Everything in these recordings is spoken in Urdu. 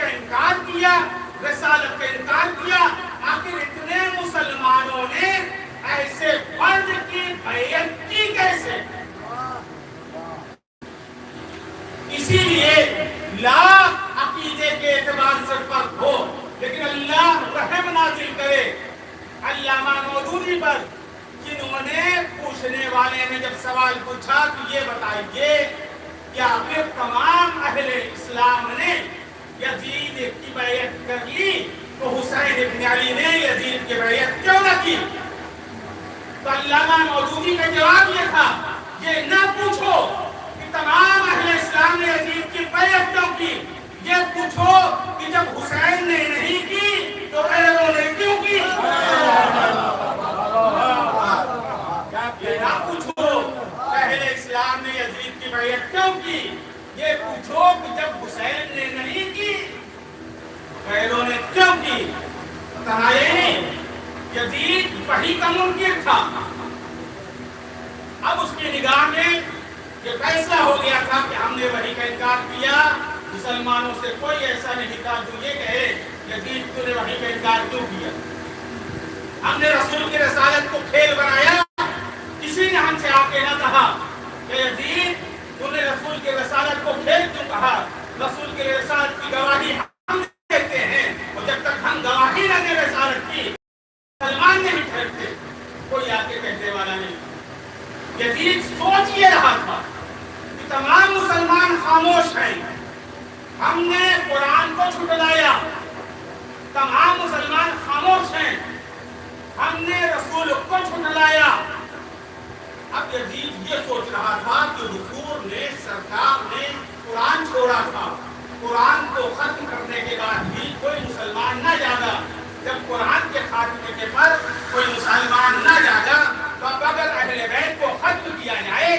انکار کیا، رسالت کا انکار کیا، آخر اتنے مسلمانوں نے ایسے فرد کی بیعت کی کیسے؟ اسی لیے لا عقیدے کے اعتبار سے فرق ہو، لیکن اللہ رحم نازل کرے علامہ مودودی پر، جنہوں نے پوچھنے والے نے جب سوال پوچھا کہ یہ بتائیے کہ آخر تمام اہل اسلام نے یزید کی بیعت کر لی تو حسین ابن علی نے یزید کی بیعت کیوں نہ کی؟ تو علامہ مودودی کا جواب یہ تھا، یہ نہ پوچھو کہ تمام اہل اسلام نے یزید کی بیعت کیوں کی، یہ پوچھو کہ جب حسین نے نہیں کی تو غیروں نے کیوں کی؟ یہ نہ پوچھو اہل اسلام نے یزید کی بیعت کیوں کی، یہ پوچھو کہ جب حسین نے نہیں کی غیروں نے کیوں کی؟ یزید وحی کا منکر تھا، اب اس کی نگاہ میں یہ فیصلہ ہو گیا تھا کہ ہم نے وحی کا انکار کیا، مسلمانوں سے کوئی ایسا نہیں تھا جو یہ کہے یزید تو نے وحی کا انکار کیوں کیا؟ ہم نے رسول کی رسالت کو کھیل بنایا، کسی نے ہم سے آ کے نہ کہا کہ یزید تو نے رسول کی رسالت کو کھیل کیوں کہا؟ رسول کی رسالت کی گواہی ہم دیتے ہیں، اور جب تک ہم گواہی نہ دیں رسالت کی مسلمان نہیں ٹھہرتے، کوئی آ کے کہنے والا نہیں۔ یزید سوچ یہ رہا تھا کہ تمام مسلمان خاموش ہیں، ہم نے قرآن کو جھٹلایا، تمام مسلمان خاموش ہیں، ہم نے رسول کو جھٹلایا۔ اب یزید یہ سوچ رہا تھا کہ حضور نے، سرکار نے قرآن چھوڑا تھا، قرآن کو ختم کرنے کے بعد بھی کوئی مسلمان نہ جاگا، جب قرآن کے خاتمے کے پر کوئی مسلمان نہ جاگا تو اب اگر اہل بیت کو ختم کیا جائے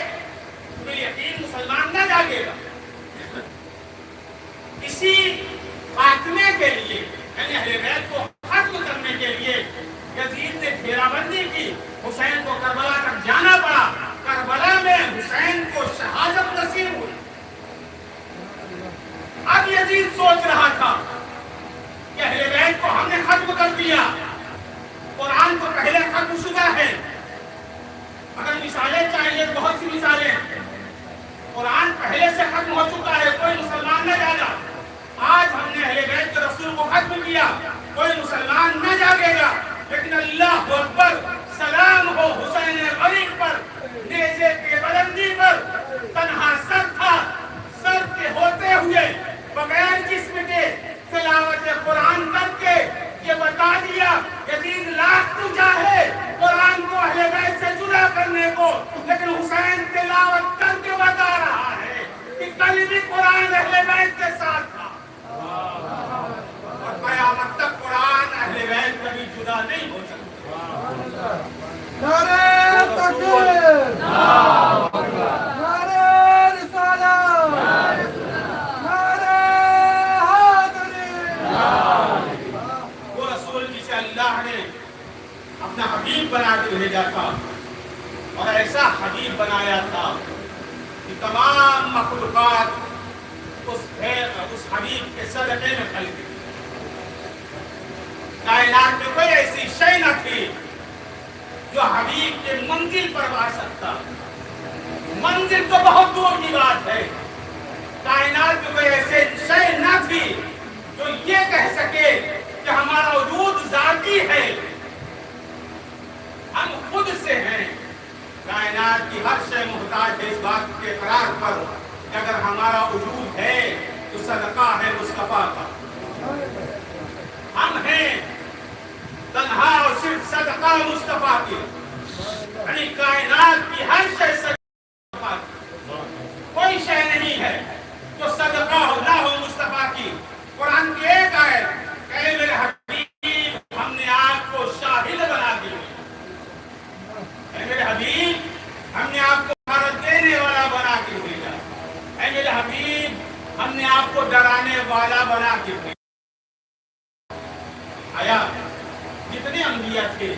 تو یقین مسلمان نہ جاگے گا۔ اسی خاتمے کے لیے، یعنی اہل بیت کو ختم کرنے کے لیے یزید نے گھیرا بندی کی، حسین کو کربلا تک جانا پڑا، کربلا میں حسین کو شہادت نصیب ہوئی۔ اب یزید سوچ رہا تھا کہ اہل بیت کو ہم نے ختم کر دیا، قرآن تو پہلے ختم شدہ ہے، اگر مثالیں چاہیے بہت سی مثالیں، قرآن پہلے سے ختم ہو چکا ہے، کوئی مسلمان نہ جاگا، آج ہم نے اہل بیت کے رسول کو ختم کیا، کوئی مسلمان نہ جاگے گا، لیکن اللہ اکبر، سلام ہو حسین غریب پر، نیزے کی بلندی پر، تنہا سر تھا، سر کے ہوتے ہوئے بغیر جسم کے تلاوت قرآن کر کے یہ بتا دیا یزید لاکھ تو چاہے قرآن کو اہل بیت سے جدا کرنے کو، لیکن حسین تلاوت کر کے بتا رہا ہے کہ کل بھی قرآن اہل بیت کے ساتھ تھا، اور قیامت تک قرآن اہل بیت کبھی جدا نہیں ہو سکتا۔ نعرہ تکبیر، نعرہ رسالت، نعرہ حیدری۔ وہ رسول جسے اللہ نے اپنا حبیب بنا کے بھیجا تھا، اور ایسا حبیب بنایا تھا کہ تمام مخلوقات اس حبیب کے صدقے میں خلق تھی۔ کائنات میں کوئی ایسی شے نہ تھی جو حبیب کے منزل پر آ سکتا، منزل تو بہت دور کی بات ہے، کائنات میں کوئی ایسی شے نہ تھی جو یہ کہہ سکے کہ ہمارا وجود ذاتی ہے، ہم خود سے ہیں۔ کائنات کی ہر شے محتاج ہے اس بات کے اقرار پر کہ اگر ہمارا وجود ہے تو صدقہ ہے مصطفیٰ کا، ہم ہیں تنہا اور صرف صدقہ مصطفیٰ کی، یعنی کائنات کی ہر شے صدقہ کی، کوئی شے نہیں ہے جو صدقہ نہ ہو مصطفیٰ کی۔ قرآن کی ایک آیت کہ میرے حبیب ہم نے آپ کو شاہد بنا دیا، اے میرے حبیب ہم نے آپ کو بشارت دینے والا بنا کے بھیجا، اے میرے حبیب ہم نے آپ کو ڈرانے والا بنا کے بھیجا۔ آیا جتنے انبیاء تھے